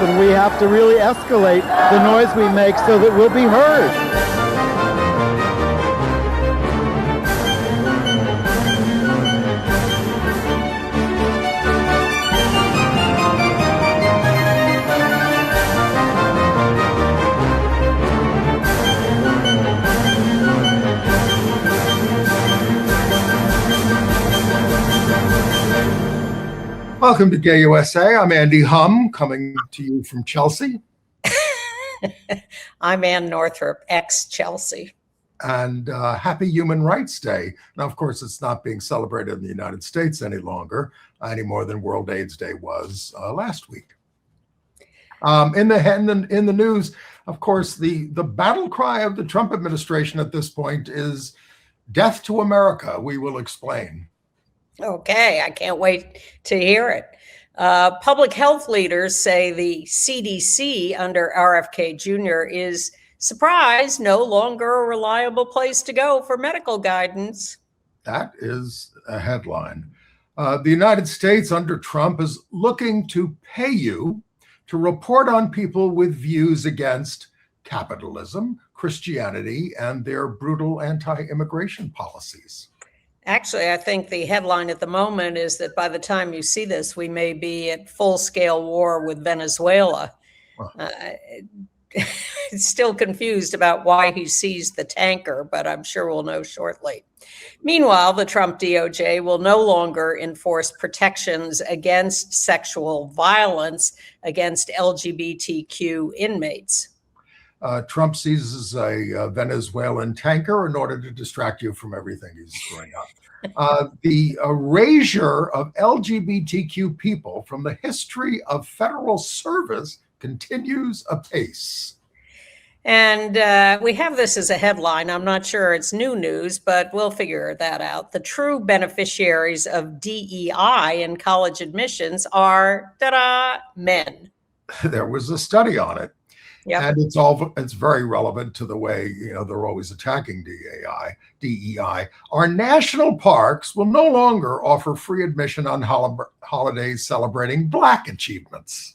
and we have to really escalate the noise we make so that we'll be heard. Welcome to Gay USA. I'm Andy Hum, coming to you from Chelsea. I'm Ann Northrup, ex-Chelsea. And happy Human Rights Day. Now, of course, it's not being celebrated in the United States any longer, any more than World AIDS Day was last week. In the news, of course, the battle cry of the Trump administration at this point is death to America. We will explain. Okay, I can't wait to hear it. Public health leaders say the CDC under RFK Jr. is, surprise, no longer a reliable place to go for medical guidance. That is a headline. The United States under Trump is looking to pay you to report on people with views against capitalism, Christianity, and their brutal anti-immigration policies. Actually, I think the headline at the moment is that by the time you see this, we may be at full-scale war with Venezuela. Still confused about why he seized the tanker, but I'm sure we'll know shortly. Meanwhile, the Trump DOJ will no longer enforce protections against sexual violence against LGBTQ inmates. Trump seizes a Venezuelan tanker in order to distract you from everything he's screwing up. The erasure of LGBTQ people from the history of federal service continues apace. And we have this as a headline. I'm not sure it's new news, but we'll figure that out. The true beneficiaries of DEI in college admissions are, ta-da, men. There was a study on it. Yep. And it's very relevant to the way, they're always attacking DEI. Our national parks will no longer offer free admission on holidays celebrating Black achievements.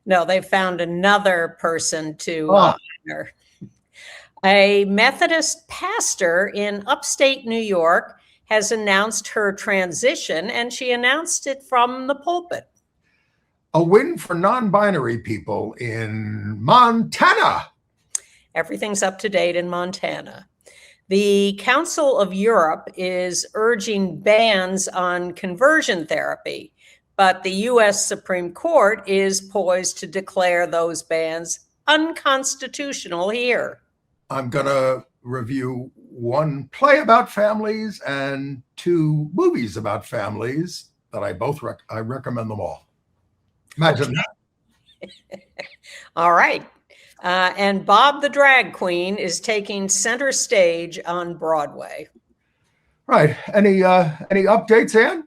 No, they found another person to honor. A Methodist pastor in upstate New York has announced her transition, and she announced it from the pulpit. A win for non-binary people in Montana. Everything's up to date in Montana. The Council of Europe is urging bans on conversion therapy, but the U.S. Supreme Court is poised to declare those bans unconstitutional here. I'm going to review one play about families and two movies about families that I recommend them all. Imagine that. All right. And Bob the Drag Queen is taking center stage on Broadway. Right. Any updates, Ann?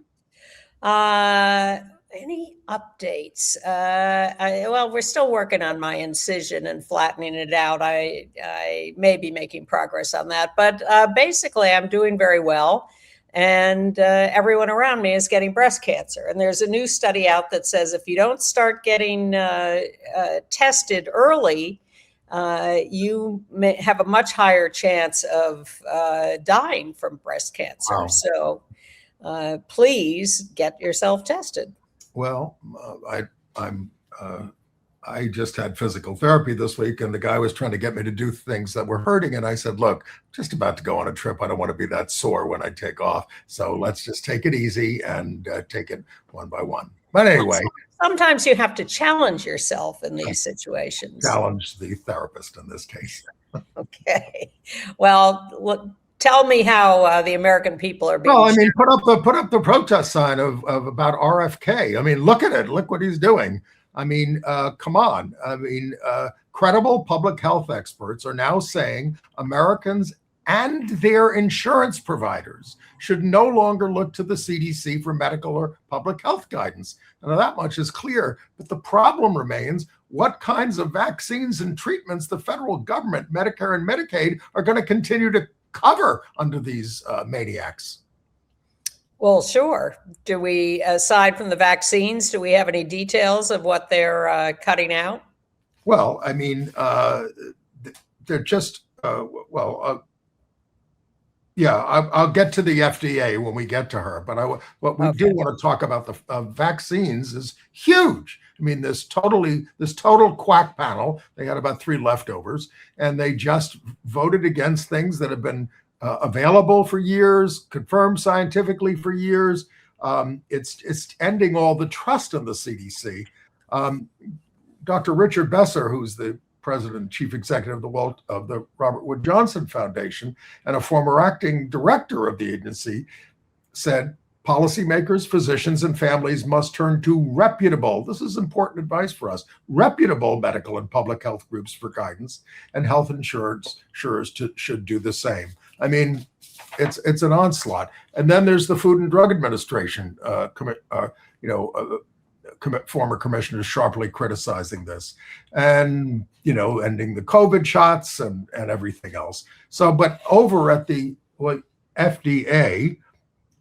Any updates? Well, we're still working on my incision and flattening it out. I may be making progress on that. But basically, I'm doing very well. And everyone around me is getting breast cancer. And there's a new study out that says if you don't start getting tested early, you may have a much higher chance of dying from breast cancer. Wow. So please get yourself tested. Well, I just had physical therapy this week, and the guy was trying to get me to do things that were hurting. And I said, look, I'm just about to go on a trip. I don't want to be that sore when I take off. So let's just take it easy and take it one by one. But anyway. Sometimes you have to challenge yourself in these situations. Challenge the therapist in this case. Okay. Well, look, tell me how the American people are being. Well, I mean, put up the protest sign of about RFK. I mean, look at it. Look what he's doing. I mean, come on. I mean, credible public health experts are now saying Americans and their insurance providers should no longer look to the CDC for medical or public health guidance. Now, that much is clear, but the problem remains what kinds of vaccines and treatments the federal government, Medicare and Medicaid, are going to continue to cover under these maniacs. Well, sure. Do we, aside from the vaccines, do we have any details of what they're cutting out? Well, I mean, they're just, yeah, I'll get to the FDA when we get to her, but what we do Okay. want to talk about the vaccines is huge. I mean, this total quack panel, they had about 3 leftovers, and they just voted against things that have been available for years, confirmed scientifically for years. It's ending all the trust in the CDC. Dr. Richard Besser, who's the president and chief executive of the Robert Wood Johnson Foundation and a former acting director of the agency, said policymakers, physicians, and families must turn to reputable, this is important advice for us, reputable medical and public health groups for guidance, and health insurers should do the same. I mean, it's an onslaught. And then there's the Food and Drug Administration, former commissioners sharply criticizing this, and ending the COVID shots and everything else. So, but over at the FDA,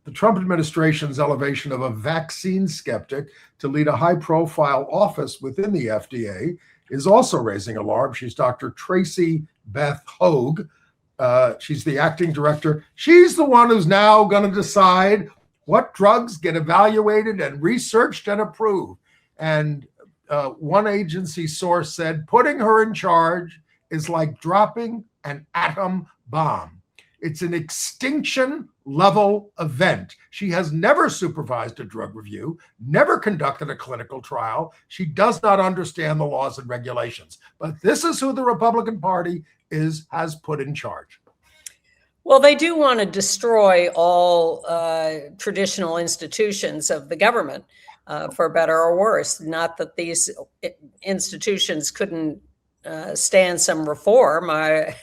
the Trump administration's elevation of a vaccine skeptic to lead a high-profile office within the FDA is also raising alarm. She's Dr. Tracy Beth Hogue. She's the acting director. She's the one who's now going to decide what drugs get evaluated and researched and approved. And one agency source said, putting her in charge is like dropping an atom bomb. It's an extinction level event. She has never supervised a drug review, never conducted a clinical trial. She does not understand the laws and regulations. But this is who the Republican Party has put in charge. Well, they do want to destroy all traditional institutions of the government, for better or worse. Not that these institutions couldn't stand some reform. I've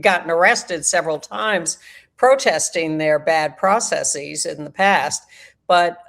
gotten arrested several times protesting their bad processes in the past. But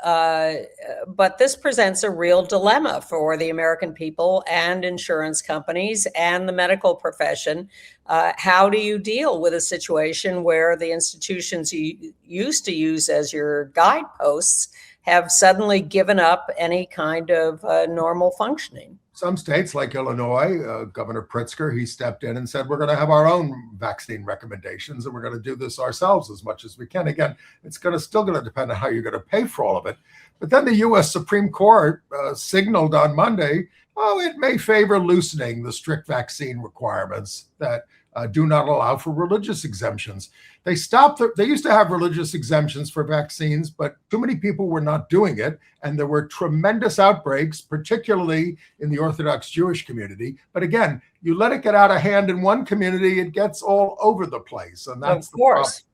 this presents a real dilemma for the American people and insurance companies and the medical profession. How do you deal with a situation where the institutions you used to use as your guideposts have suddenly given up any kind of normal functioning? Some states like Illinois, Governor Pritzker, he stepped in and said, we're going to have our own vaccine recommendations and we're going to do this ourselves as much as we can. Again, it's still going to depend on how you're going to pay for all of it. But then the U.S. Supreme Court signaled on Monday, it may favor loosening the strict vaccine requirements that do not allow for religious exemptions. They used to have religious exemptions for vaccines, but too many people were not doing it. And there were tremendous outbreaks, particularly in the Orthodox Jewish community. But again, you let it get out of hand in one community, it gets all over the place. And that's of course.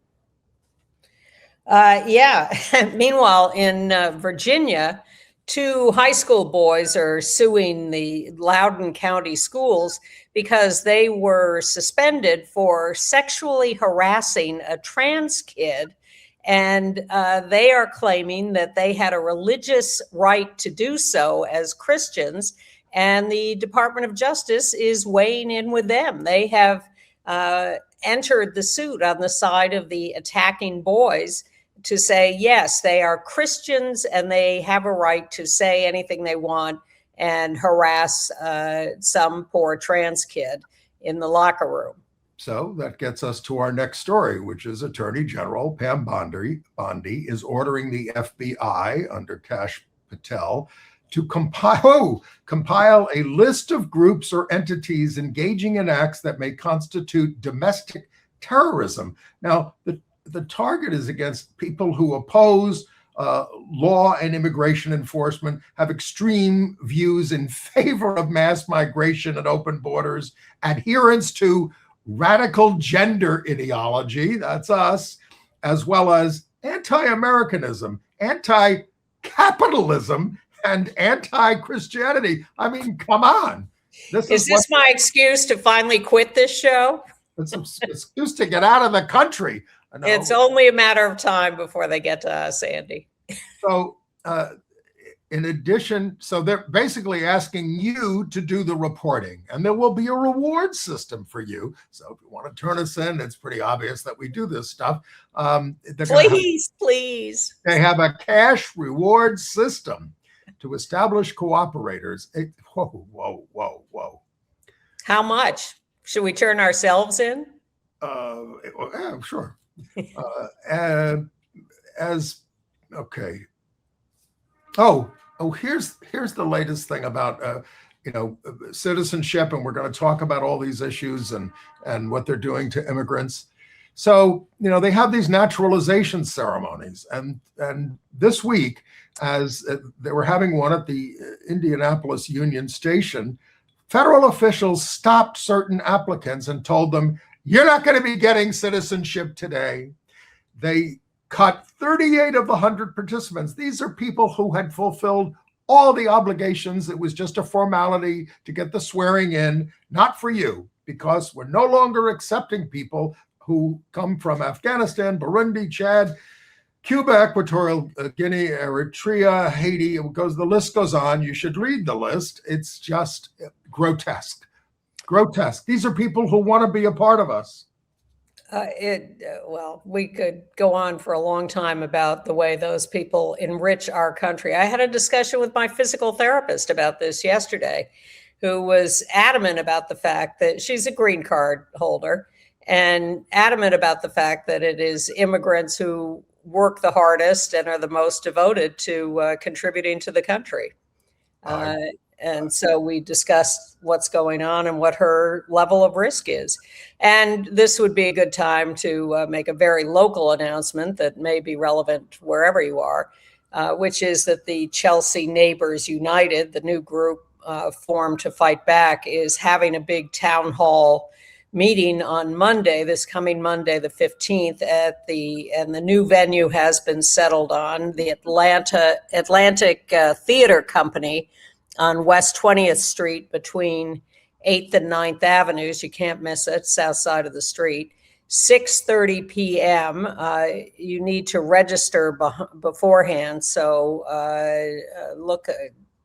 Meanwhile, in Virginia, 2 high school boys are suing the Loudoun County schools because they were suspended for sexually harassing a trans kid. And they are claiming that they had a religious right to do so as Christians. And the Department of Justice is weighing in with them. They have entered the suit on the side of the attacking boys to say, yes, they are Christians and they have a right to say anything they want and harass some poor trans kid in the locker room. So that gets us to our next story, which is Attorney General Pam Bondi is ordering the FBI under Kash Patel to compile a list of groups or entities engaging in acts that may constitute domestic terrorism. Now, the target is against people who oppose law and immigration enforcement, have extreme views in favor of mass migration and open borders, adherence to radical gender ideology, that's us, as well as anti-Americanism, anti-capitalism, and anti-Christianity. I mean, come on. Is this my excuse to finally quit this show? It's an excuse to get out of the country. It's only a matter of time before they get to us, Andy. So in addition, so they're basically asking you to do the reporting, and there will be a reward system for you. So if you want to turn us in, it's pretty obvious that we do this stuff. Please. They have a cash reward system to establish cooperators. Whoa. How much? Should we turn ourselves in? Yeah, sure. Okay. Here's the latest thing about citizenship, and we're going to talk about all these issues and what they're doing to immigrants. So they have these naturalization ceremonies, and this week, as they were having one at the Indianapolis Union Station, federal officials stopped certain applicants and told them, "You're not going to be getting citizenship today." They cut 38 of the 100 participants. These are people who had fulfilled all the obligations. It was just a formality to get the swearing in, not for you, because we're no longer accepting people who come from Afghanistan, Burundi, Chad, Cuba, Equatorial Guinea, Eritrea, Haiti. The list goes on. You should read the list. It's just grotesque. These are people who want to be a part of us. Well, we could go on for a long time about the way those people enrich our country. I had a discussion with my physical therapist about this yesterday, who was adamant about the fact that she's a green card holder and adamant about the fact that it is immigrants who work the hardest and are the most devoted to contributing to the country. And so we discussed what's going on and what her level of risk is. And this would be a good time to make a very local announcement that may be relevant wherever you are, which is that the Chelsea Neighbors United, the new group formed to fight back, is having a big town hall meeting on Monday, this coming Monday, the 15th, and the new venue has been settled on, the Atlantic Theater Company on West 20th Street between 8th and 9th Avenues. You can't miss it, south side of the street. 6:30 p.m. You need to register beforehand. So look.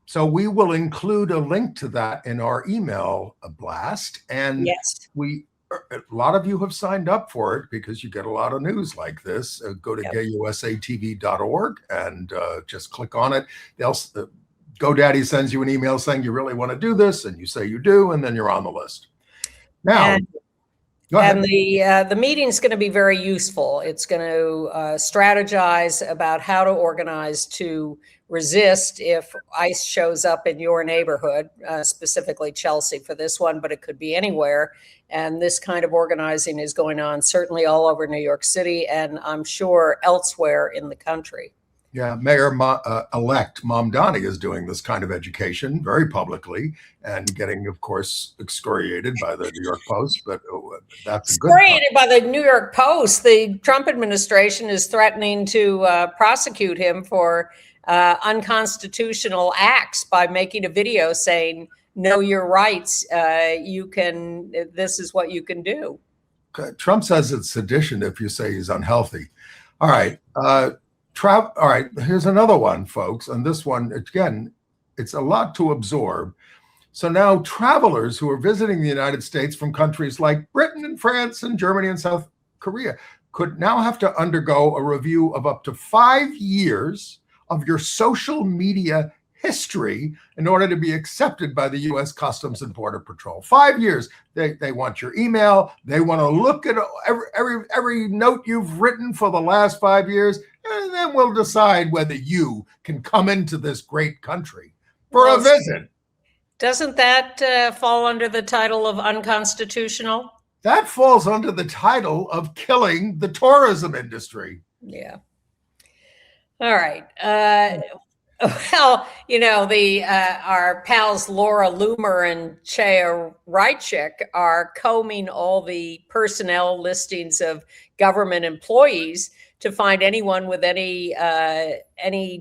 So we will include a link to that in our email blast. And yes, a lot of you have signed up for it because you get a lot of news like this. Go to gayusatv.org and just click on it. GoDaddy sends you an email saying you really want to do this, and you say you do, and then you're on the list. Now, go ahead. And the meeting is going to be very useful. It's going to strategize about how to organize to resist if ICE shows up in your neighborhood, specifically Chelsea for this one, but it could be anywhere. And this kind of organizing is going on certainly all over New York City, and I'm sure elsewhere in the country. Yeah, Mayor-elect Mamdani is doing this kind of education very publicly and getting, of course, excoriated by the New York Post. But that's a good excoriated by the New York Post. The Trump administration is threatening to prosecute him for unconstitutional acts by making a video saying, "Know your rights. This is what you can do." Trump says it's sedition if you say he's unhealthy. All right. All right, here's another one, folks. And this one, again, it's a lot to absorb. So now travelers who are visiting the United States from countries like Britain and France and Germany and South Korea could now have to undergo a review of up to 5 years of your social media history in order to be accepted by the U.S. Customs and Border Patrol. 5 years. They want your email. They want to look at every note you've written for the last 5 years, and then we'll decide whether you can come into this great country for a visit. Doesn't that fall under the title of unconstitutional? That falls under the title of killing the tourism industry. Yeah. All right. Well, our pals Laura Loomer and Chaya Rychik are combing all the personnel listings of government employees to find anyone with any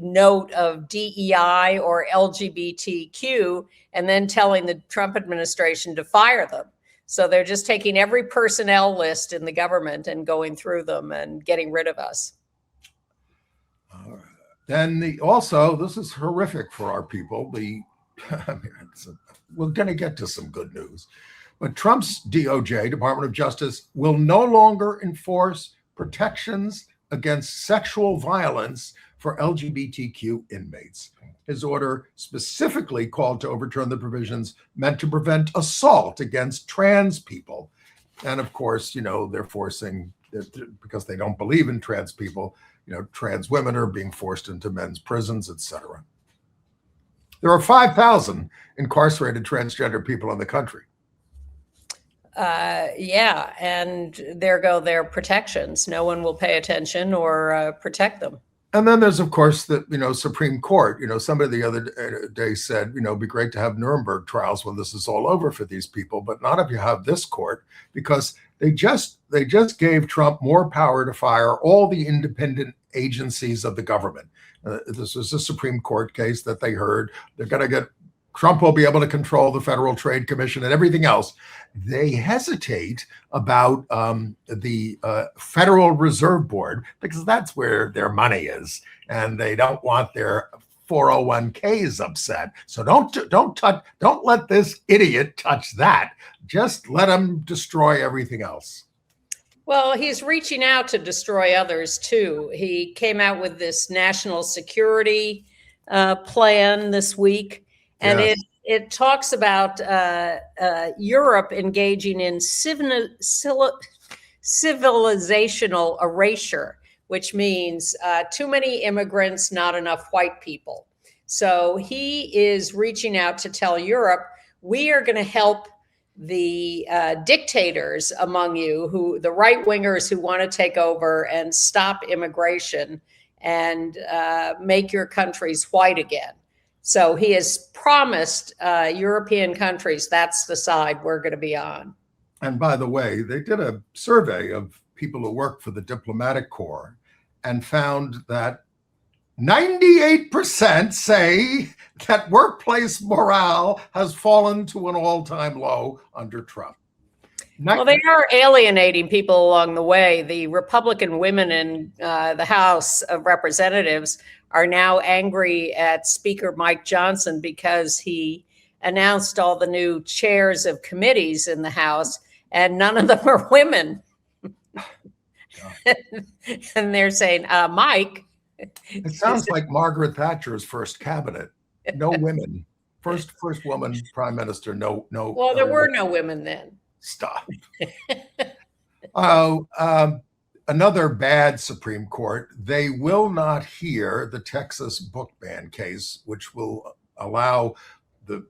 note of DEI or LGBTQ, and then telling the Trump administration to fire them. So they're just taking every personnel list in the government and going through them and getting rid of us. All right. And also, this is horrific for our people. We're going to get to some good news. But Trump's DOJ, Department of Justice, will no longer enforce protections against sexual violence for LGBTQ inmates. His order specifically called to overturn the provisions meant to prevent assault against trans people. And of course, they're forcing, because they don't believe in trans people, trans women are being forced into men's prisons, etc. There are 5,000 incarcerated transgender people in the country. Yeah, and there go their protections. No one will pay attention or protect them. And then there's, of course, the Supreme Court. Somebody the other day said, it'd be great to have Nuremberg trials when this is all over for these people, but not if you have this court, because they just gave Trump more power to fire all the independent agencies of the government. This was a Supreme Court case that they heard. They're going to get Trump will be able to control the Federal Trade Commission and everything else. They hesitate about the Federal Reserve Board because that's where their money is, and they don't want their 401ks upset. So don't let this idiot touch that. Just let him destroy everything else. Well, he's reaching out to destroy others too. He came out with this national security plan this week. And Yeah. it talks about Europe engaging in civilizational erasure, which means too many immigrants, not enough white people. So he is reaching out to tell Europe, we are going to help the dictators among you, the right wingers who want to take over and stop immigration and make your countries white again. So he has promised European countries that's the side we're going to be on. And by the way, they did a survey of people who work for the diplomatic corps and found that 98% say that workplace morale has fallen to an all-time low under Trump. Well, they are alienating people along the way. The Republican women in the House of Representatives are now angry at Speaker Mike Johnson because he announced all the new chairs of committees in the House, and none of them are women. And they're saying, Mike. It sounds like Margaret Thatcher's first cabinet. No women. First woman prime minister. No. Well, there were no women then. Stop. Another bad Supreme Court. They will not hear the Texas book ban case, which will allow the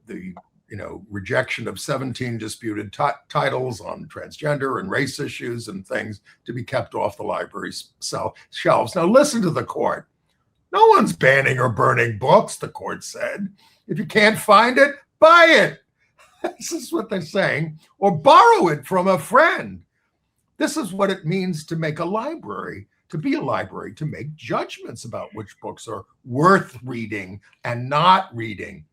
rejection of 17 disputed titles on transgender and race issues and things to be kept off the library's shelves. Now, listen to the court. No one's banning or burning books, the court said. If you can't find it, buy it. This is what they're saying. Or borrow it from a friend. This is what it means to make a library, to be a library, to make judgments about which books are worth reading and not reading.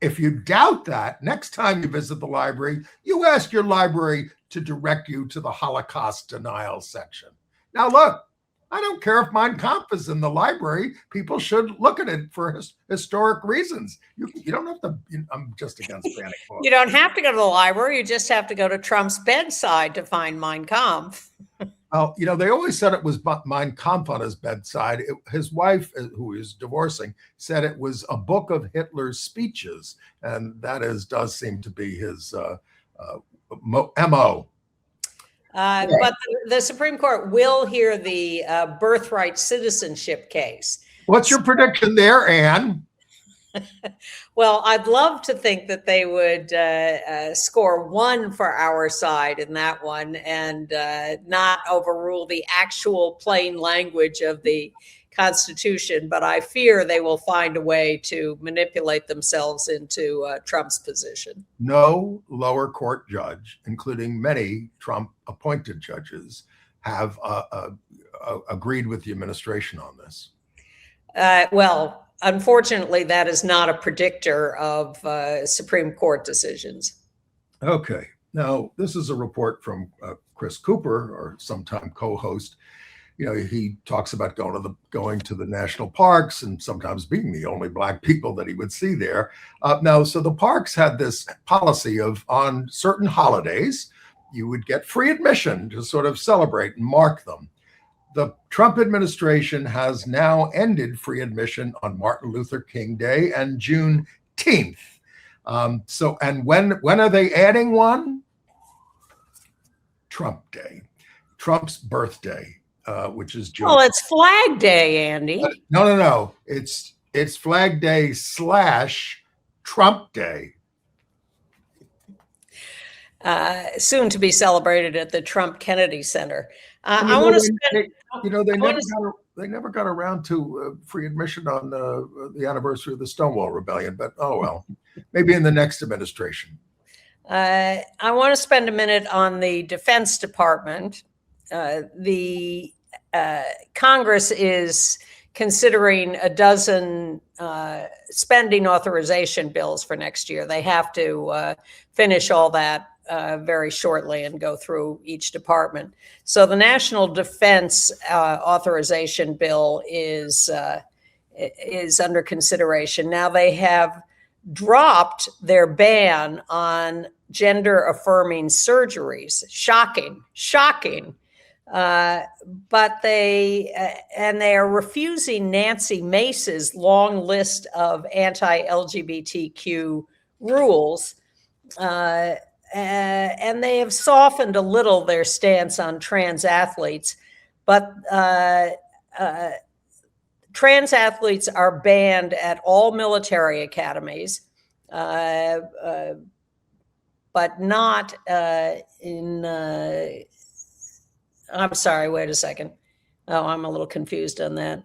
If you doubt that, next time you visit the library, you ask your library to direct you to the Holocaust denial section. Now, look, I don't care if Mein Kampf is in the library. People should look at it for historic reasons. You don't have to, I'm just against banning books. You don't have to go to the library. You just have to go to Trump's bedside to find Mein Kampf. Well, they always said it was Mein Kampf on his bedside. His wife, who is divorcing, said it was a book of Hitler's speeches. And that does seem to be his MO. But the Supreme Court will hear the birthright citizenship case. What's your prediction there, Anne? Well, I'd love to think that they would score 1 for our side in that one and not overrule the actual plain language of the Constitution. But I fear they will find a way to manipulate themselves into Trump's position. No lower court judge, including many Trump-appointed judges, have agreed with the administration on this. Well, unfortunately, that is not a predictor of Supreme Court decisions. Okay. Now, this is a report from Chris Cooper, our sometime co-host. he talks about going to the national parks and sometimes being the only Black people that he would see there. So the parks had this policy of, on certain holidays, you would get free admission to sort of celebrate and mark them. The Trump administration has now ended free admission on Martin Luther King Day and Juneteenth. And when are they adding one? Trump Day, Trump's birthday, which is June. Well, it's Flag Day, Andy. No. It's Flag Day / Trump Day. Soon to be celebrated at the Trump Kennedy Center. I want to spend. They never got around to free admission on the anniversary of the Stonewall Rebellion, but oh well, maybe in the next administration. I want to spend a minute on the Defense Department. The Congress is considering a dozen spending authorization bills for next year. They have to finish all that very shortly and go through each department. So the National Defense Authorization Bill is under consideration. Now they have dropped their ban on gender-affirming surgeries. Shocking. But they are refusing Nancy Mace's long list of anti-LGBTQ rules. And they have softened a little their stance on trans athletes, but trans athletes are banned at all military academies, but not in, I'm sorry, wait a second. Oh, I'm a little confused on that.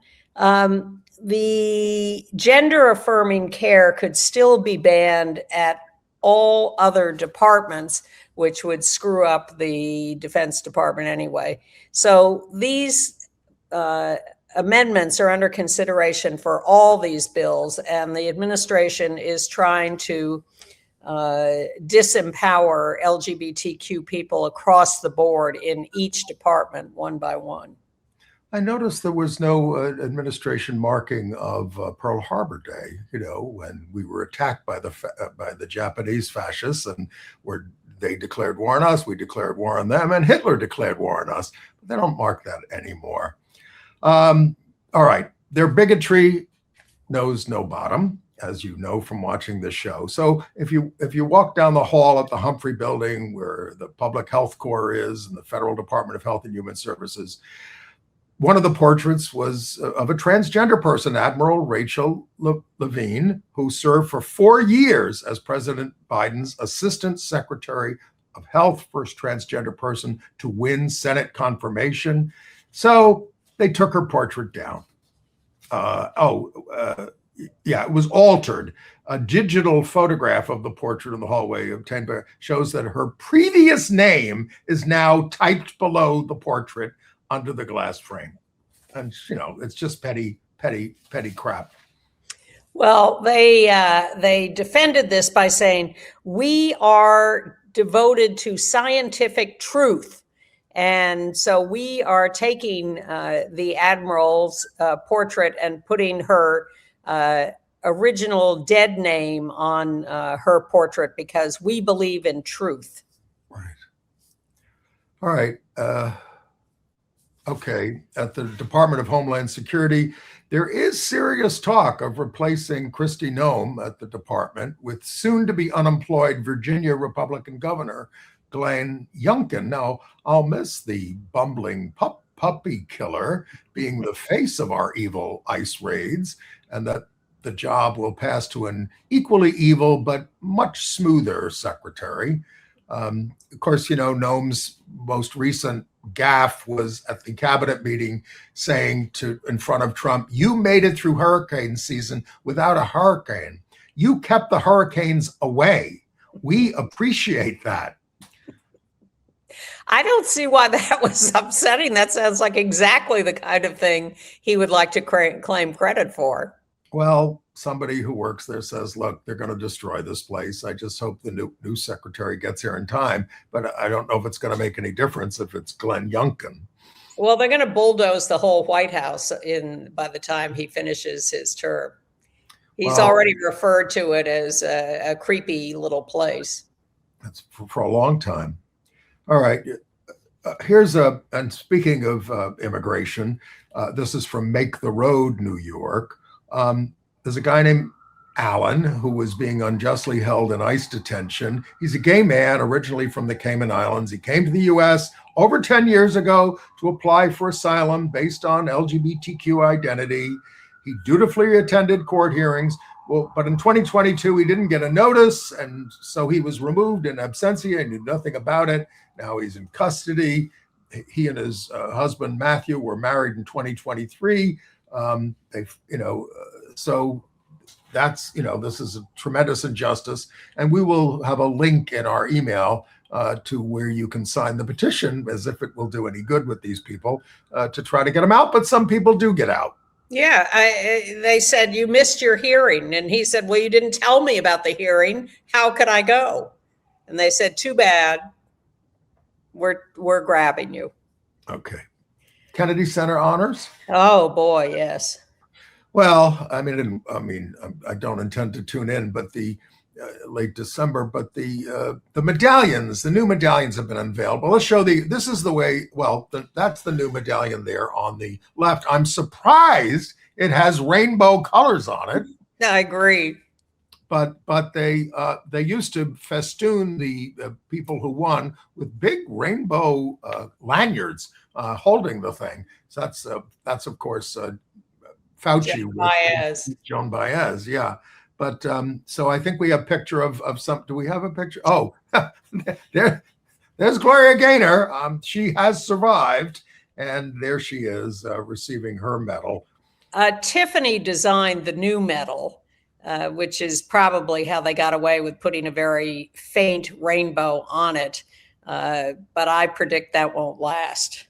The gender affirming care could still be banned at all other departments, which would screw up the Defense Department anyway. So these amendments are under consideration for all these bills, and the administration is trying to disempower LGBTQ people across the board in each department one by one. I noticed there was no administration marking of Pearl Harbor Day, when we were attacked by the Japanese fascists, and they declared war on us, we declared war on them, and Hitler declared war on us. But they don't mark that anymore. All right, their bigotry knows no bottom, as you know from watching this show. So if you walk down the hall at the Humphrey Building, where the Public Health Corps is, and the Federal Department of Health and Human Services, one of the portraits was of a transgender person, Admiral Rachel Levine, who served for 4 years as President Biden's Assistant Secretary of Health, first transgender person to win Senate confirmation. So they took her portrait down. It was altered. A digital photograph of the portrait in the hallway obtained by shows that her previous name is now typed below the portrait under the glass frame. And, it's just petty crap. Well, they defended this by saying, we are devoted to scientific truth. And so we are taking the Admiral's portrait and putting her original dead name on her portrait because we believe in truth. Right. All right. Okay, at the Department of Homeland Security, there is serious talk of replacing Kristi Noem at the department with soon-to-be unemployed Virginia Republican Governor Glenn Youngkin. Now, I'll miss the bumbling puppy killer being the face of our evil ICE raids, and that the job will pass to an equally evil but much smoother secretary. Of course, Noem's most recent gaffe was at the cabinet meeting saying in front of Trump, "You made it through hurricane season without a hurricane. You kept the hurricanes away. We appreciate that." I don't see why that was upsetting. That sounds like exactly the kind of thing he would like to claim credit for. Well, somebody who works there says, look, they're going to destroy this place. I just hope the new secretary gets here in time. But I don't know if it's going to make any difference if it's Glenn Youngkin. Well, they're going to bulldoze the whole White House by the time he finishes his term. He's Well, already referred to it as a creepy little place. that's for a long time. All right. And speaking of immigration, this is from Make the Road, New York. There's a guy named Alan who was being unjustly held in ICE detention. He's a gay man originally from the Cayman Islands. He came to the US over 10 years ago to apply for asylum based on LGBTQ identity. He dutifully attended court hearings. Well, but in 2022, he didn't get a notice, and so he was removed in absentia and knew nothing about it. Now he's in custody. He and his husband, Matthew, were married in 2023. So that's, this is a tremendous injustice. And we will have a link in our email to where you can sign the petition, as if it will do any good with these people, to try to get them out. But some people do get out. Yeah, they said, you missed your hearing. And he said, well, you didn't tell me about the hearing. How could I go? And they said, too bad. We're grabbing you. Okay. Kennedy Center honors? Oh, boy, yes. Well, I don't intend to tune in, but the late December, but the medallions, the new medallions have been unveiled. Well, let's show this is the way, that's the new medallion there on the left. I'm surprised it has rainbow colors on it. I agree. But they used to festoon the people who won with big rainbow lanyards holding the thing. So that's of course Fauci, Joan Baez, yeah. But so I think we have a picture of some. Do we have a picture? Oh, there's Gloria Gaynor. She has survived, and there she is receiving her medal. Tiffany designed the new medal, which is probably how they got away with putting a very faint rainbow on it. But I predict that won't last.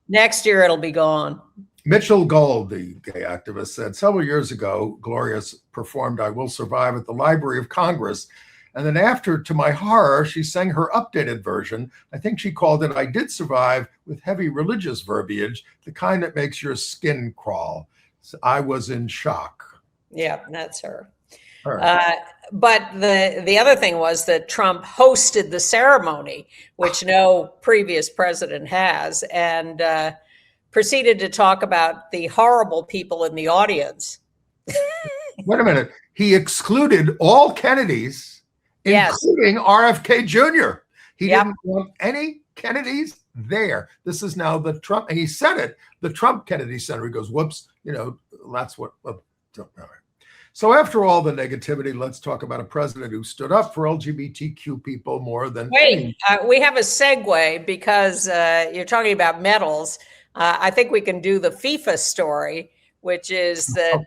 Next year, it'll be gone. Mitchell Gold, the gay activist, said several years ago, Gloria performed I Will Survive at the Library of Congress. And then after, to my horror, she sang her updated version. I think she called it I Did Survive, with heavy religious verbiage, the kind that makes your skin crawl. So I was in shock. Yeah, that's her. Right. But the other thing was that Trump hosted the ceremony, which no previous president has, and proceeded to talk about the horrible people in the audience. Wait a minute. He excluded all Kennedys, including RFK Jr. He didn't want any Kennedys there. This is now the Trump, and he said it, the Trump Kennedy Center. He goes, whoops, that's what. All right. So after all the negativity, let's talk about a president who stood up for LGBTQ people more than. Wait, we have a segue because you're talking about medals. I think we can do the FIFA story, which is that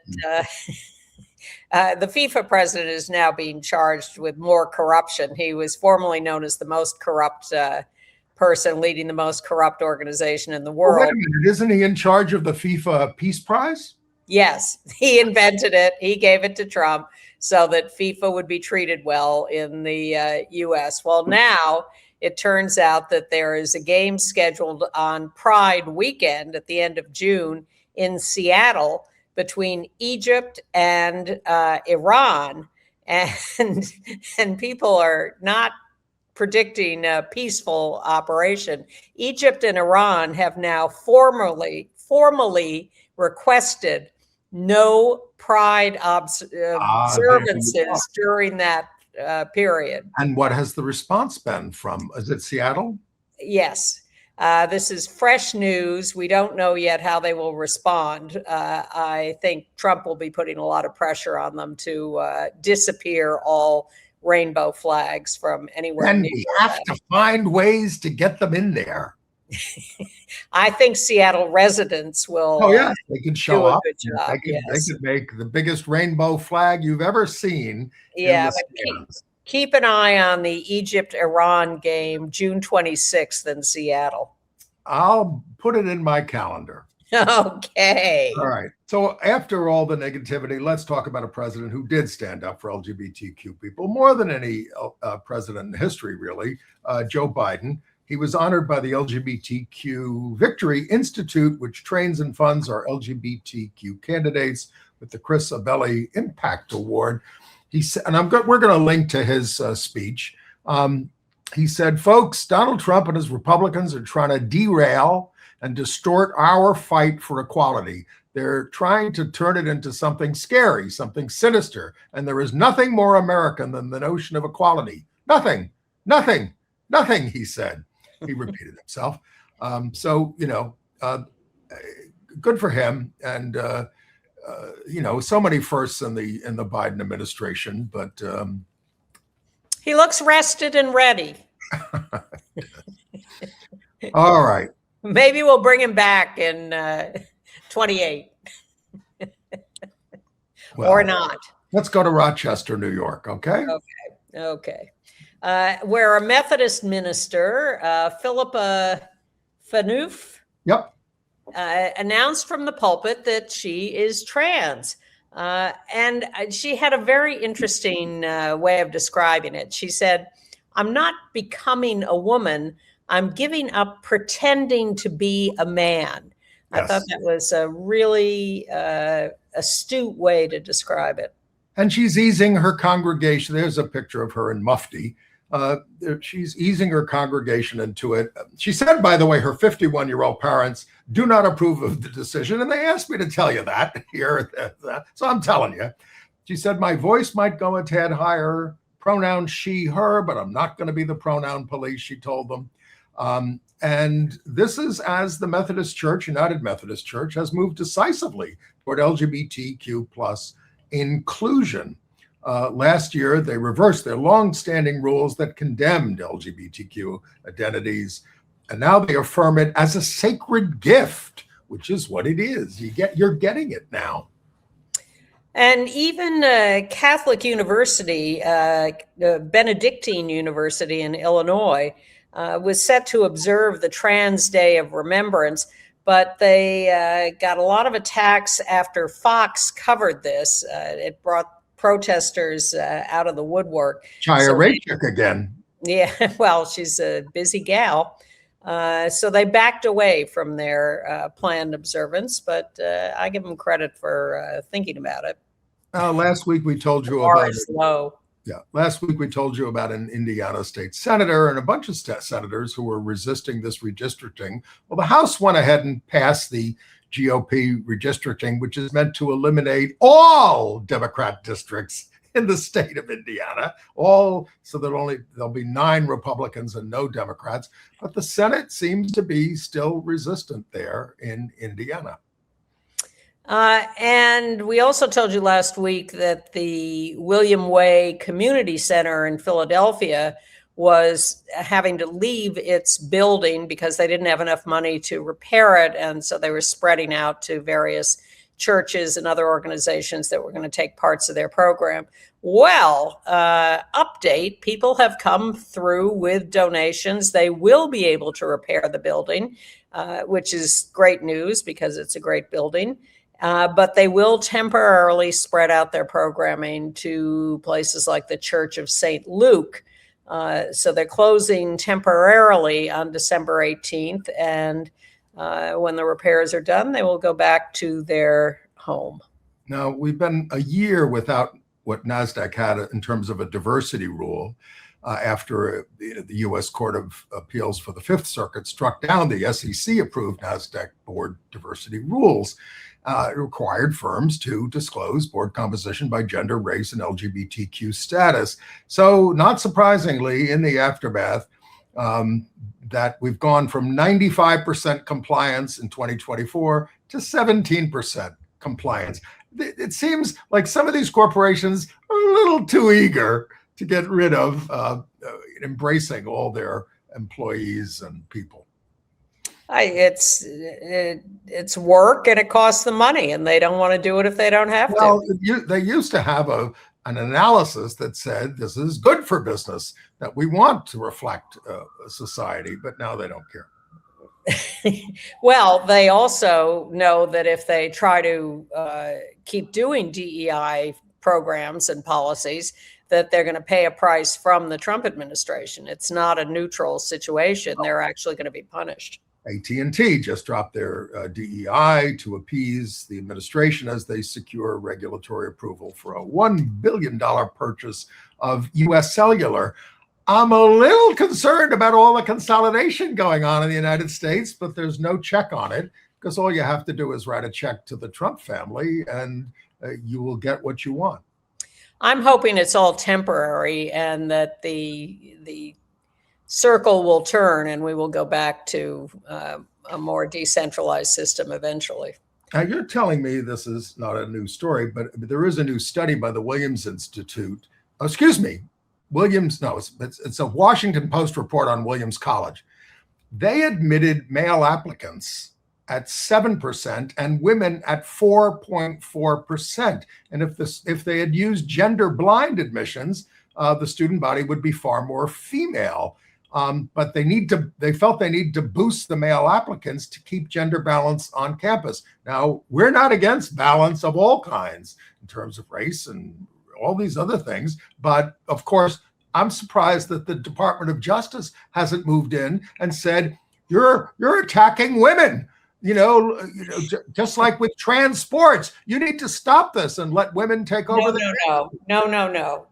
the FIFA president is now being charged with more corruption. He was formerly known as the most corrupt person leading the most corrupt organization in the world. Well, wait a minute, isn't he in charge of the FIFA Peace Prize? Yes, he invented it. He gave it to Trump so that FIFA would be treated well in the U.S. Well, now it turns out that there is a game scheduled on Pride weekend at the end of June in Seattle between Egypt and Iran. And people are not predicting a peaceful operation. Egypt and Iran have now formally requested no Pride observances during that period. And what has the response been from? Is it Seattle? Yes. This is fresh news. We don't know yet how they will respond. I think Trump will be putting a lot of pressure on them to disappear all rainbow flags from anywhere. And we have to find ways to get them in there. I think Seattle residents will. Oh yeah, they can show up. Good job. They could make the biggest rainbow flag you've ever seen. Yeah, but keep an eye on the Egypt-Iran game, June 26th in Seattle. I'll put it in my calendar. Okay. All right. So after all the negativity, let's talk about a president who did stand up for LGBTQ people more than any president in history, really, Joe Biden. He was honored by the LGBTQ Victory Institute, which trains and funds our LGBTQ candidates, with the Chris Abelli Impact Award. He said, and we're going to link to his speech. He said, "Folks, Donald Trump and his Republicans are trying to derail and distort our fight for equality. They're trying to turn it into something scary, something sinister. And there is nothing more American than the notion of equality. Nothing, nothing, nothing," he said. He repeated himself. So, good for him. And, so many firsts in the Biden administration, but he looks rested and ready. All right. Maybe we'll bring him back in 28. Well, or not. Let's go to Rochester, New York, okay? Okay. Where a Methodist minister, Philippa Phaneuf, announced from the pulpit that she is trans. And she had a very interesting way of describing it. She said, "I'm not becoming a woman. I'm giving up pretending to be a man." Yes. I thought that was a really astute way to describe it. And she's easing her congregation. There's a picture of her in mufti. She's easing her congregation into it. She said, by the way, her 51-year-old parents do not approve of the decision. And they asked me to tell you that here. So I'm telling you. She said, "My voice might go a tad higher, pronoun she, her, but I'm not going to be the pronoun police," she told them. And this is as the Methodist Church, United Methodist Church, has moved decisively toward LGBTQ plus inclusion. Last year, they reversed their long-standing rules that condemned LGBTQ identities, and now they affirm it as a sacred gift, which is what it is. You're getting it now. And even Catholic University, Benedictine University in Illinois, was set to observe the Trans Day of Remembrance, but they got a lot of attacks after Fox covered this. It brought protesters out of the woodwork. Chaya Raichik again. Yeah, well, she's a busy gal. So they backed away from their planned observance, but I give them credit for thinking about it. Last week we told you about it. Yeah, last week we told you about an Indiana state senator and a bunch of senators who were resisting this redistricting. Well, the House went ahead and passed the GOP redistricting, which is meant to eliminate all Democrat districts in the state of Indiana, so that there'll be 9 Republicans and no Democrats. But the Senate seems to be still resistant there in Indiana. And we also told you last week that the William Way Community Center in Philadelphia was having to leave its building because they didn't have enough money to repair it. And so they were spreading out to various churches and other organizations that were going to take parts of their program. Well, update, people have come through with donations. They will be able to repair the building, which is great news because it's a great building. But they will temporarily spread out their programming to places like the Church of St. Luke. So they're closing temporarily on December 18th. And when the repairs are done, they will go back to their home. Now, we've been a year without what NASDAQ had in terms of a diversity rule after the U.S. Court of Appeals for the Fifth Circuit struck down the SEC-approved NASDAQ board diversity rules. It required firms to disclose board composition by gender, race, and LGBTQ status. So not surprisingly, in the aftermath, that we've gone from 95% compliance in 2024 to 17% compliance. It seems like some of these corporations are a little too eager to get rid of embracing all their employees and people. It's work and it costs them money, and they don't want to do it if they don't have to. They used to have an analysis that said this is good for business, that we want to reflect society, but now they don't care. Well, they also know that if they try to keep doing DEI programs and policies, that they're going to pay a price from the Trump administration. It's not a neutral situation. They're actually going to be punished. AT&T just dropped their DEI to appease the administration as they secure regulatory approval for a $1 billion purchase of U.S. Cellular. I'm a little concerned about all the consolidation going on in the United States, but there's no check on it, because all you have to do is write a check to the Trump family and you will get what you want. I'm hoping it's all temporary and that the circle will turn and we will go back to a more decentralized system eventually. Now, you're telling me this is not a new story, but there is a new study by the Williams Institute. Oh, excuse me, Williams, no, it's a Washington Post report on Williams College. They admitted male applicants at 7% and women at 4.4%. And if they had used gender blind admissions, the student body would be far more female. But they felt they need to boost the male applicants to keep gender balance on campus. Now, we're not against balance of all kinds in terms of race and all these other things. But of course, I'm surprised that the Department of Justice hasn't moved in and said, you're attacking women. Just like with trans sports, you need to stop this and let women take over. No.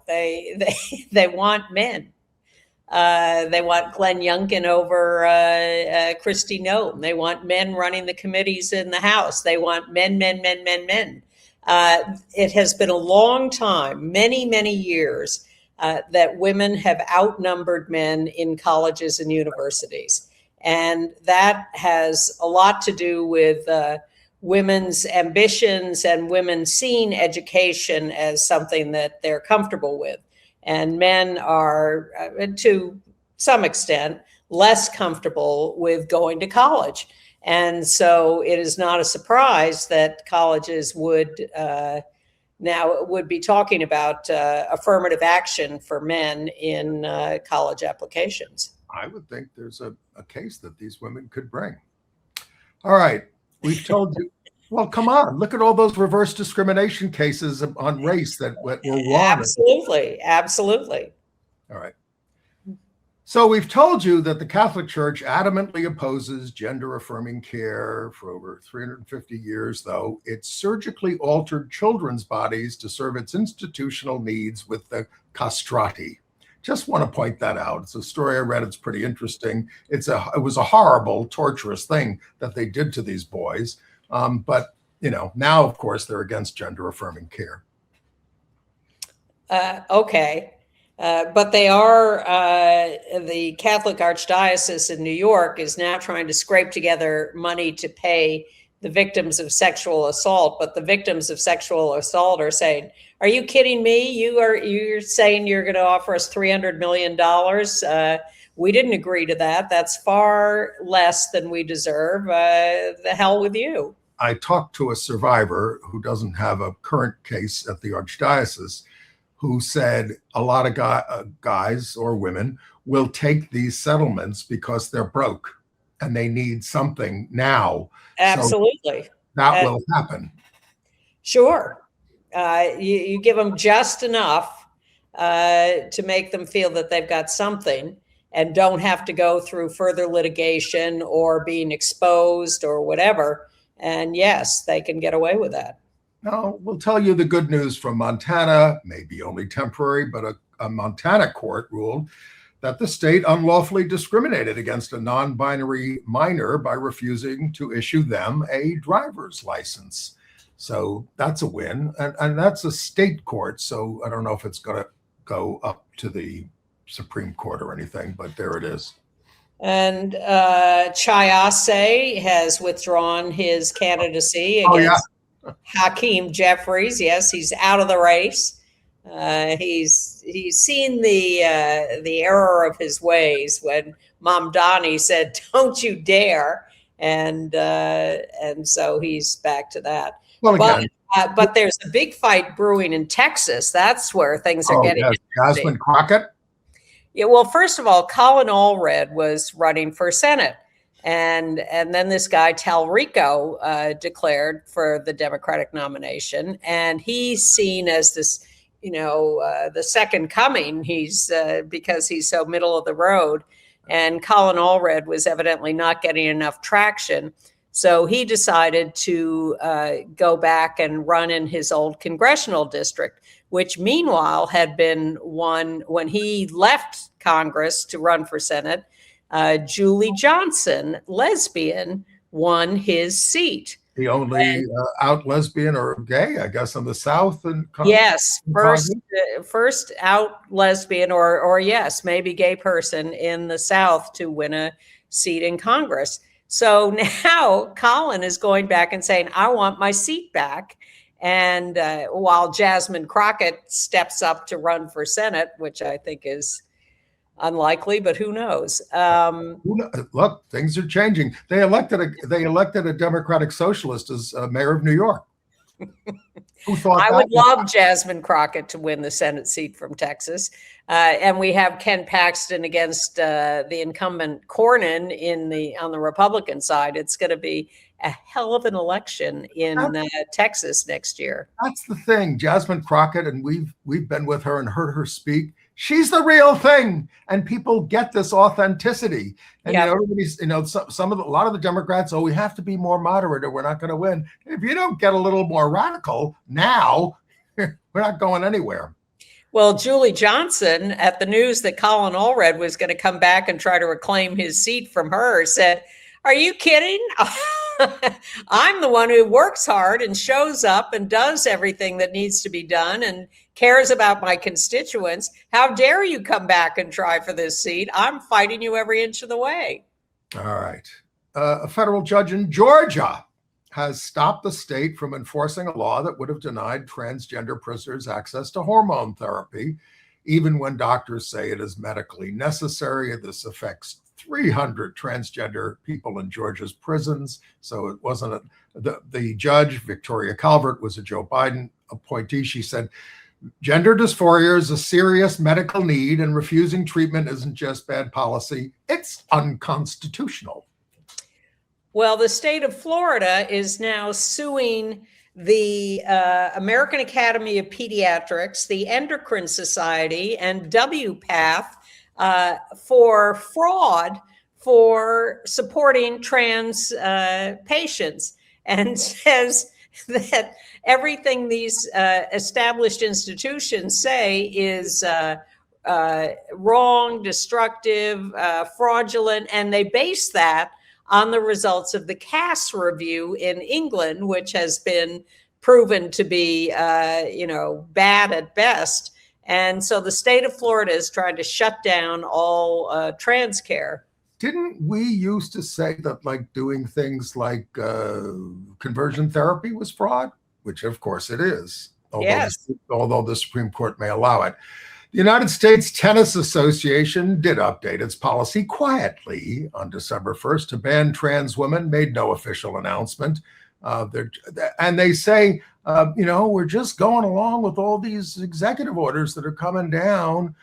They want men. They want Glenn Youngkin over Kristi Noem. They want men running the committees in the House. They want men. It has been a long time, many years, that women have outnumbered men in colleges and universities. And that has a lot to do with women's ambitions and women seeing education as something that they're comfortable with. And men are, to some extent, less comfortable with going to college. And so it is not a surprise that colleges would be talking about affirmative action for men in college applications. I would think there's a case that these women could bring. All right. We've told you. Well, come on. Look at all those reverse discrimination cases on race that were won. Absolutely. All right. So we've told you that the Catholic Church adamantly opposes gender-affirming care for over 350 years, though it surgically altered children's bodies to serve its institutional needs with the castrati. Just want to point that out. It's a story I read. It's pretty interesting. It was a horrible, torturous thing that they did to these boys. But, now, of course, they're against gender-affirming care. Okay. But they are, the Catholic Archdiocese in New York is now trying to scrape together money to pay the victims of sexual assault. But the victims of sexual assault are saying, are you kidding me? You're saying you're going to offer us $300 million. We didn't agree to that. That's far less than we deserve. The hell with you. I talked to a survivor who doesn't have a current case at the Archdiocese, who said a lot of guys or women will take these settlements because they're broke and they need something now. Absolutely. So that will happen. Sure. You give them just enough to make them feel that they've got something and don't have to go through further litigation or being exposed or whatever. And yes, they can get away with that. Now, we'll tell you the good news from Montana, maybe only temporary, but a Montana court ruled that the state unlawfully discriminated against a non-binary minor by refusing to issue them a driver's license. So that's a win. And that's a state court. So I don't know if it's going to go up to the Supreme Court or anything, but there it is. And Chiase has withdrawn his candidacy against Hakeem Jeffries. Yes, he's out of the race. He's seen the error of his ways when Mamdani said, "Don't you dare," and so he's back to that. Well, again, but there's a big fight brewing in Texas. That's where things are getting interesting. Jasmine Crockett. Yeah. Well, first of all, Colin Allred was running for Senate, And then this guy Talrico declared for the Democratic nomination, and he's seen as this, the second coming. He's because he's so middle of the road, and Colin Allred was evidently not getting enough traction. So he decided to go back and run in his old congressional district, which meanwhile had been won when he left Congress to run for Senate. Julie Johnson, lesbian, won his seat. The only out lesbian or gay, I guess, in the South. Yes, first out lesbian or yes, maybe gay person in the South to win a seat in Congress. So now Colin is going back and saying, I want my seat back. And while Jasmine Crockett steps up to run for Senate, which I think is unlikely, but who knows? Look, things are changing. They elected a Democratic socialist as mayor of New York. Who thought I would love Jasmine Crockett to win the Senate seat from Texas. And we have Ken Paxton against the incumbent Cornyn on the Republican side. It's going to be a hell of an election in Texas next year. That's the thing. Jasmine Crockett, and we've been with her and heard her speak. She's the real thing, and people get this authenticity. And everybody's, a lot of the Democrats, we have to be more moderate or we're not going to win. If you don't get a little more radical now, we're not going anywhere. Well, Julie Johnson, at the news that Colin Allred was going to come back and try to reclaim his seat from her, said, "Are you kidding? I'm the one who works hard and shows up and does everything that needs to be done and cares about my constituents. How dare you come back and try for this seat? I'm fighting you every inch of the way." All right. A federal judge in Georgia has stopped the state from enforcing a law that would have denied transgender prisoners access to hormone therapy, even when doctors say it is medically necessary. This affects 300 transgender people in Georgia's prisons. So it wasn't the judge, Victoria Calvert, was a Joe Biden appointee. She said, gender dysphoria is a serious medical need, and refusing treatment isn't just bad policy, it's unconstitutional. Well, the state of Florida is now suing the American Academy of Pediatrics, the Endocrine Society, and WPATH for fraud for supporting trans patients, and says that everything these established institutions say is wrong, destructive, fraudulent, and they base that on the results of the Cass review in England, which has been proven to be, bad at best. And so the state of Florida is trying to shut down all trans care. Didn't we used to say that, like, doing things like conversion therapy was fraud? Which, of course, it is. Although the Supreme Court may allow it. The United States Tennis Association did update its policy quietly on December 1st to ban trans women, made no official announcement. And they say, we're just going along with all these executive orders that are coming down.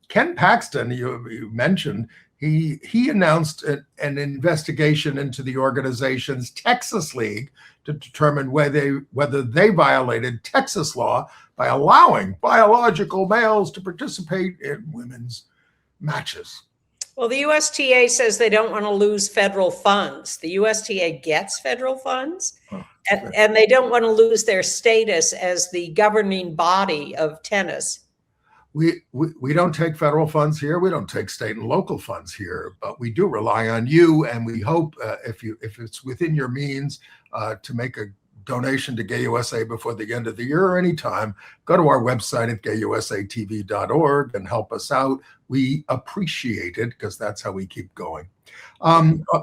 Ken Paxton, you mentioned, he announced an investigation into the organization's Texas League to determine whether they violated Texas law by allowing biological males to participate in women's matches. Well, the USTA says they don't want to lose federal funds. The USTA gets federal funds, and they don't want to lose their status as the governing body of tennis. We don't take federal funds here. We don't take state and local funds here, but we do rely on you. And we hope if it's within your means to make a donation to Gay USA before the end of the year or anytime, go to our website at gayusatv.org and help us out. We appreciate it because that's how we keep going.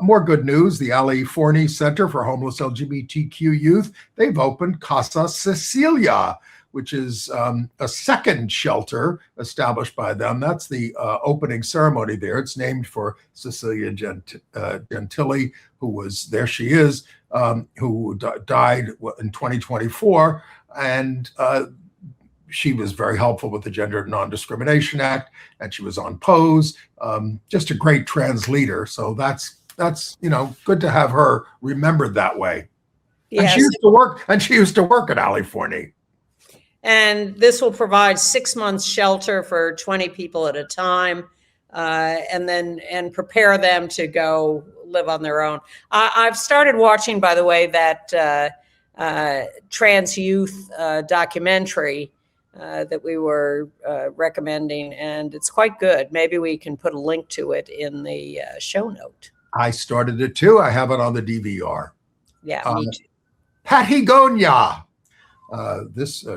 More good news. The Ali Forney Center for Homeless LGBTQ Youth, they've opened Casa Cecilia, which is a second shelter established by them. That's the opening ceremony there. It's named for Cecilia Gentili, who was, there she is, who died in 2024. And she was very helpful with the Gender Non-Discrimination Act, and she was on Pose, just a great trans leader. So that's That's, good to have her remembered that way. And Yes. she used to work at Ali Forney. And this will provide 6 months shelter for 20 people at a time, and prepare them to go live on their own. I've started watching, by the way, that trans youth documentary that we were recommending, and it's quite good. Maybe we can put a link to it in the show note. I started it too. I have it on the DVR. Yeah, me too. Patagonia, this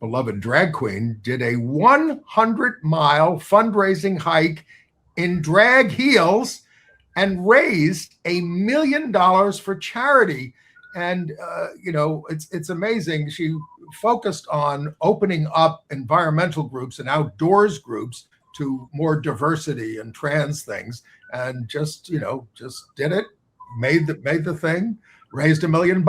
beloved drag queen, did a 100-mile fundraising hike in drag heels and raised $1 million for charity. And it's amazing. She focused on opening up environmental groups and outdoors groups to more diversity and trans things, and just did it, made the thing, raised $1 million.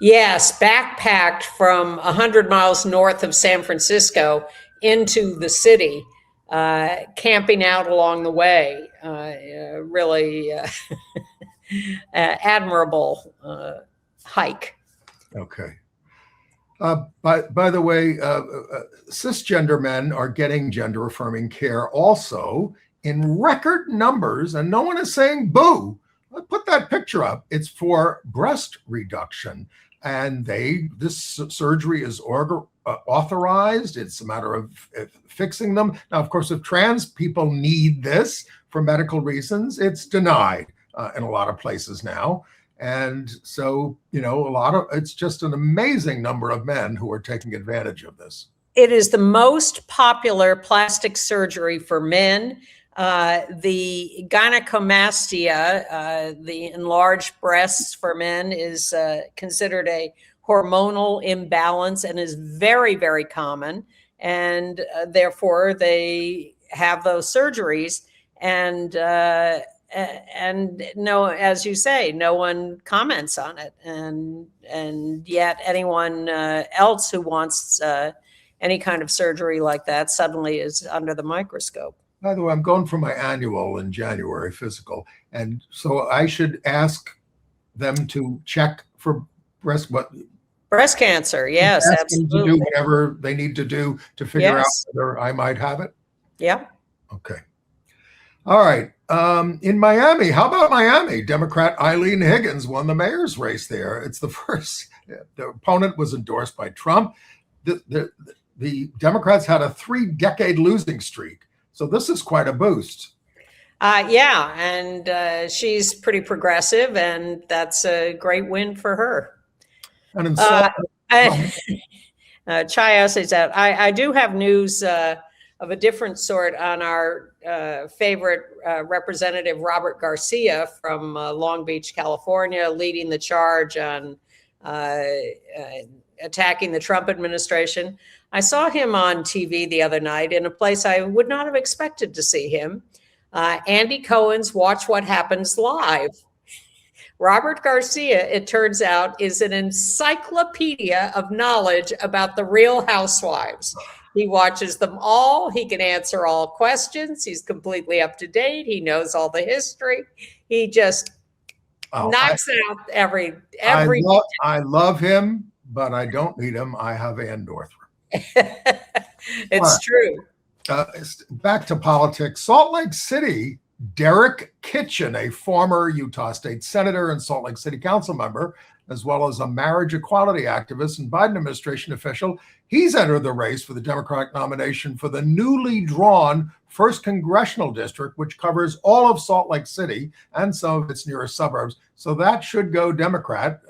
Yes, backpacked from 100 miles north of San Francisco into the city, camping out along the way. Really admirable hike. Okay. By the way, cisgender men are getting gender affirming care also in record numbers, and no one is saying boo. Put that picture up. It's for breast reduction, and this surgery is authorized. It's a matter of fixing them. Now, of course, if trans people need this for medical reasons, it's denied in a lot of places now. And so, it's just an amazing number of men who are taking advantage of this. It is the most popular plastic surgery for men. The gynecomastia, the enlarged breasts for men, is considered a hormonal imbalance and is very, very common. And therefore, they have those surgeries. And no, as you say, no one comments on it. And yet anyone else who wants any kind of surgery like that suddenly is under the microscope. By the way, I'm going for my annual in January physical. And so I should ask them to check for breast cancer. Yes, absolutely. To do whatever they need to do to figure out whether I might have it. Yeah. Okay. All right. In Miami, how about Miami? Democrat Eileen Higgins won the mayor's race there. It's the first. The opponent was endorsed by Trump. The Democrats had a 3-decade losing streak. So this is quite a boost. Yeah, and she's pretty progressive, and that's a great win for her. And in Chaya says that I do have news of a different sort on our favorite Representative Robert Garcia from Long Beach, California, leading the charge on attacking the Trump administration. I saw him on TV the other night in a place I would not have expected to see him. Andy Cohen's Watch What Happens Live. Robert Garcia, it turns out, is an encyclopedia of knowledge about the Real Housewives. He watches them all. He can answer all questions. He's completely up to date. He knows all the history. He just knocks out every. I love him, but I don't need him. I have Ann Northrup. It's true. Back to politics. Salt Lake City, Derek Kitchen, a former Utah State Senator and Salt Lake City Council member, as well as a marriage equality activist and Biden administration official, he's entered the race for the Democratic nomination for the newly drawn 1st Congressional District, which covers all of Salt Lake City and some of its nearest suburbs. So that should go Democrat.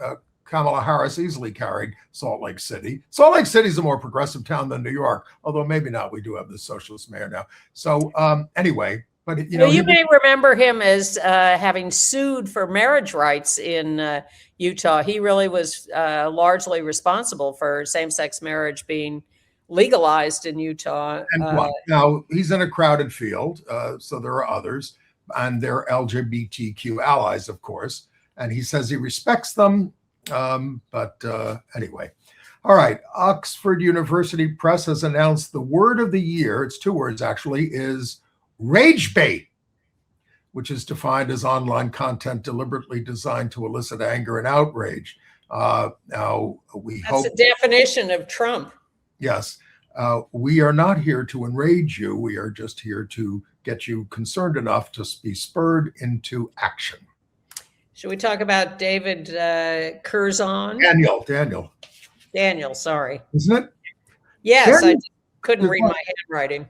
Kamala Harris easily carried Salt Lake City. Salt Lake City is a more progressive town than New York, although maybe not. We do have this socialist mayor now. So anyway, but you may remember him as having sued for marriage rights in Utah. He really was largely responsible for same-sex marriage being legalized in Utah. And now he's in a crowded field, so there are others, and they're LGBTQ allies, of course. And he says he respects them. Anyway, all right. Oxford University Press has announced the word of the year. It's 2 words, actually, is rage bait. which is defined as online content deliberately designed to elicit anger and outrage. Now, we hope— That's the definition of Trump. Yes. We are not here to enrage you. We are just here to get you concerned enough to be spurred into action. Should we talk about David Curzon? Daniel, sorry. isn't it? Yes, Daniel, I couldn't read my handwriting.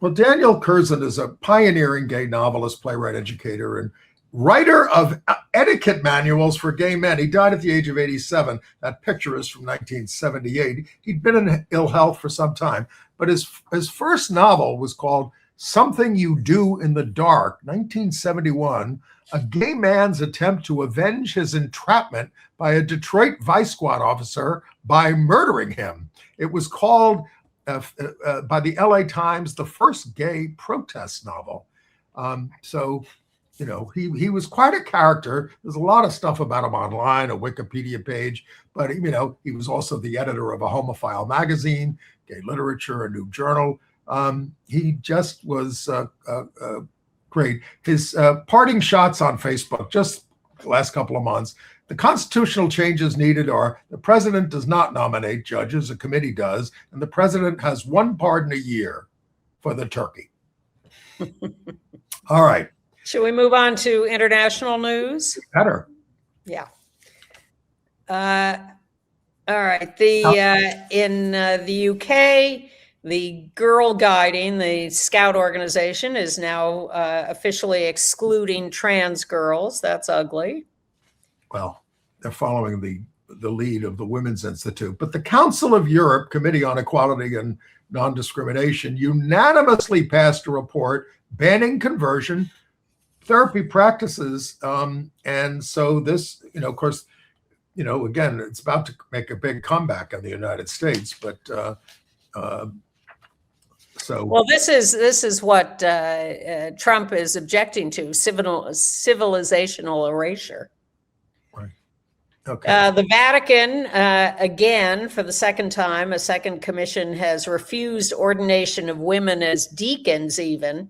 Well, Daniel Curzon is a pioneering gay novelist, playwright, educator, and writer of etiquette manuals for gay men. He died at the age of 87. That picture is from 1978. He'd been in ill health for some time, but his first novel was called Something You Do in the Dark, 1971, a gay man's attempt to avenge his entrapment by a Detroit vice squad officer by murdering him. It was called by the LA Times the first gay protest novel. So, you know, he was quite a character. There's a lot of stuff about him online, a Wikipedia page, but, you know, he was also the editor of a homophile magazine, Gay Literature, a new journal. He just was great. His parting shots on Facebook, just the last couple of months: the constitutional changes needed are the president does not nominate judges, a committee does, and the president has one pardon a year for the turkey. All right. Should we move on to international news? Better. Yeah. All right. In the UK, the Girl Guiding, the Scout organization, is now officially excluding trans girls. That's ugly. Well, they're following the lead of the Women's Institute. But the Council of Europe Committee on Equality and Non-Discrimination unanimously passed a report banning conversion therapy practices. And so this, you know, of course, you know, again, it's about to make a big comeback in the United States, but so. Well, this is what Trump is objecting to: civilizational erasure. Right. Okay. The Vatican, again, for the second time, a second commission has refused ordination of women as deacons. Even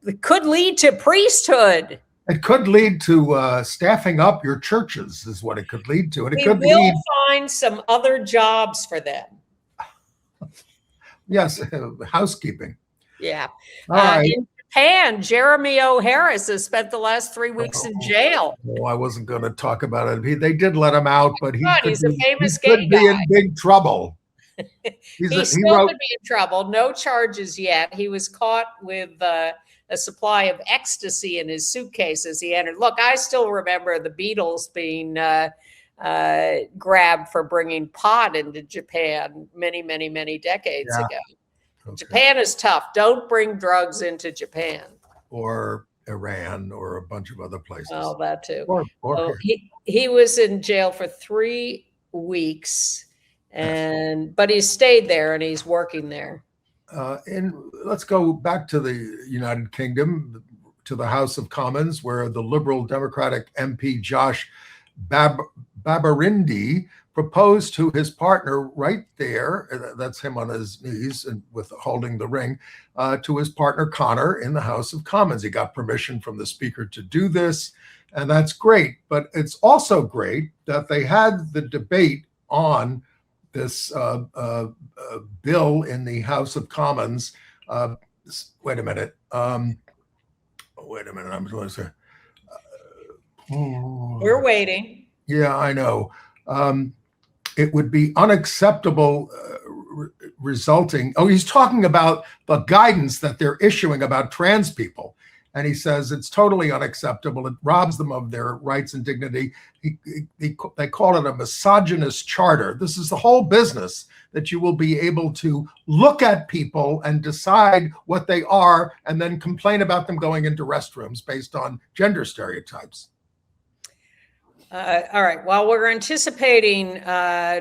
it could lead to priesthood. It could lead to staffing up your churches, is what it could lead to, and it could will lead. Find some other jobs for them. Yes, housekeeping. Yeah. All right. In Japan, Jeremy O. Harris has spent the last 3 weeks in jail. Oh, I wasn't going to talk about it. They did let him out, but he's a famous he gay could be in big trouble. He still could be in trouble. No charges yet. He was caught with a supply of ecstasy in his suitcase as he entered. Look, I still remember the Beatles being grabbed for bringing pot into Japan many, many, many decades ago. Okay. Japan is tough. Don't bring drugs into Japan. Or Iran or a bunch of other places. Oh, that too. Or he was in jail for 3 weeks, but he stayed there and he's working there. And let's go back to the United Kingdom, to the House of Commons, where the Liberal Democratic MP Josh Babarindi proposed to his partner right there, that's him on his knees and with holding the ring, to his partner Connor in the House of Commons. He got permission from the Speaker to do this, and that's great. But it's also great that they had the debate on this bill in the House of Commons. Wait a minute. I'm going to say. We're waiting. Yeah, I know. It would be unacceptable resulting. Oh, he's talking about the guidance that they're issuing about trans people. And he says it's totally unacceptable. It robs them of their rights and dignity. They call it a misogynist charter. This is the whole business, that you will be able to look at people and decide what they are and then complain about them going into restrooms based on gender stereotypes. All right. While we're anticipating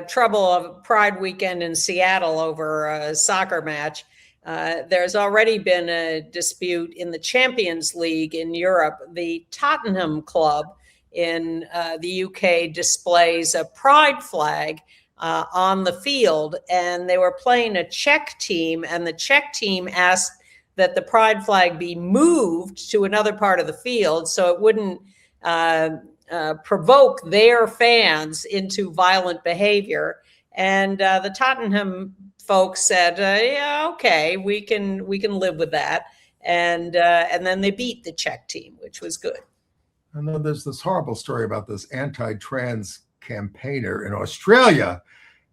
trouble of Pride weekend in Seattle over a soccer match, there's already been a dispute in the Champions League in Europe. The Tottenham club in the UK displays a pride flag on the field, and they were playing a Czech team, and the Czech team asked that the pride flag be moved to another part of the field so it wouldn't provoke their fans into violent behavior. And the Tottenham folks said, yeah, okay, we can live with that. And then they beat the Czech team, which was good. And then there's this horrible story about this anti-trans campaigner in Australia,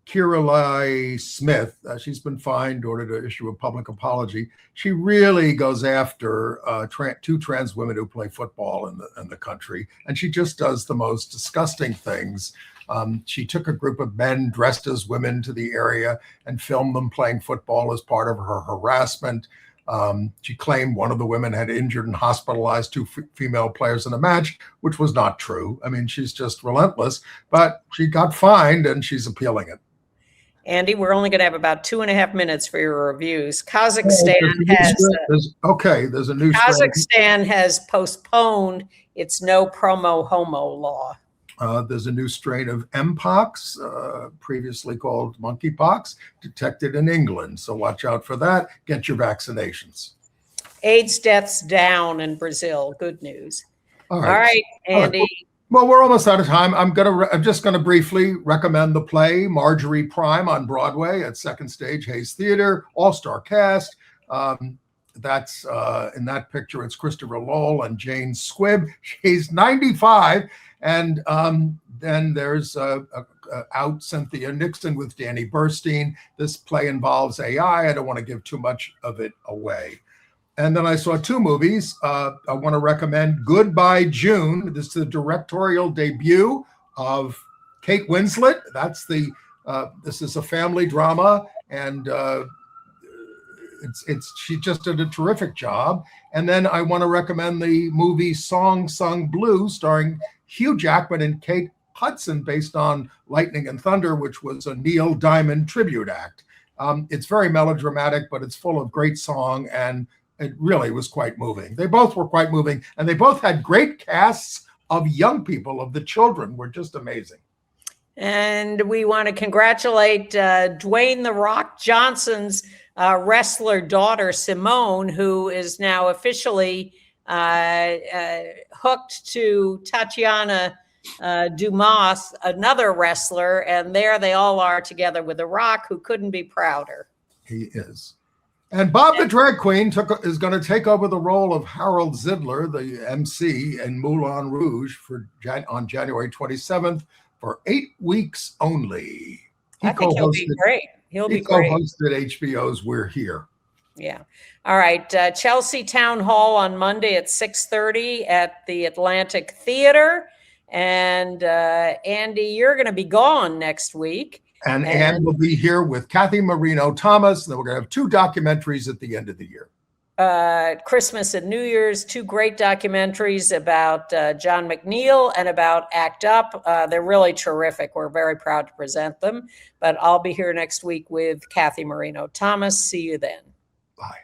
Kirralai Smith. She's been fined in order to issue a public apology. She really goes after two trans women who play football in the country, and she just does the most disgusting things. She took a group of men dressed as women to the area and filmed them playing football as part of her harassment. She claimed one of the women had injured and hospitalized two female players in a match, which was not true. I mean, she's just relentless, but she got fined and she's appealing it. Andy, we're only going to have about 2.5 minutes for your reviews. Kazakhstan has postponed its no promo homo law. There's a new strain of Mpox, previously called monkeypox, detected in England. So watch out for that. Get your vaccinations. AIDS deaths down in Brazil. Good news. All right, Andy. All right. Well, we're almost out of time. I'm just gonna briefly recommend the play Marjorie Prime on Broadway at Second Stage Hayes Theater. All-star cast. That's in that picture. It's Christopher Lowell and Jane Squibb. She's 95. And then there's Out Cynthia Nixon with Danny Burstein. This play involves AI. I don't want to give too much of it away. And then I saw two movies. I want to recommend Goodbye June. This is the directorial debut of Kate Winslet. This is a family drama, and she just did a terrific job. And then I want to recommend the movie Song Sung Blue, starring Hugh Jackman and Kate Hudson, based on Lightning and Thunder, which was a Neil Diamond tribute act. It's very melodramatic, but it's full of great song, and it really was quite moving. They both were quite moving, and they both had great casts of young people, of the children were just amazing. And we want to congratulate Dwayne "The Rock" Johnson's wrestler daughter, Simone, who is now officially hooked to Tatiana Dumas, another wrestler, and there they all are together with The Rock, who couldn't be prouder. He is. And Bob the Drag Queen is going to take over the role of Harold Zidler, the MC in Moulin Rouge on January 27th for 8 weeks only. I think he'll be great. He co-hosted HBO's We're Here. Yeah. All right. Chelsea Town Hall on Monday at 6:30 at the Atlantic Theater. And Andy, you're going to be gone next week. And Ann will be here with Kathy Marino Thomas. Then we're going to have 2 documentaries at the end of the year. Christmas and New Year's, 2 great documentaries about John McNeil and about ACT UP. They're really terrific. We're very proud to present them. But I'll be here next week with Kathy Marino Thomas. See you then. Bye.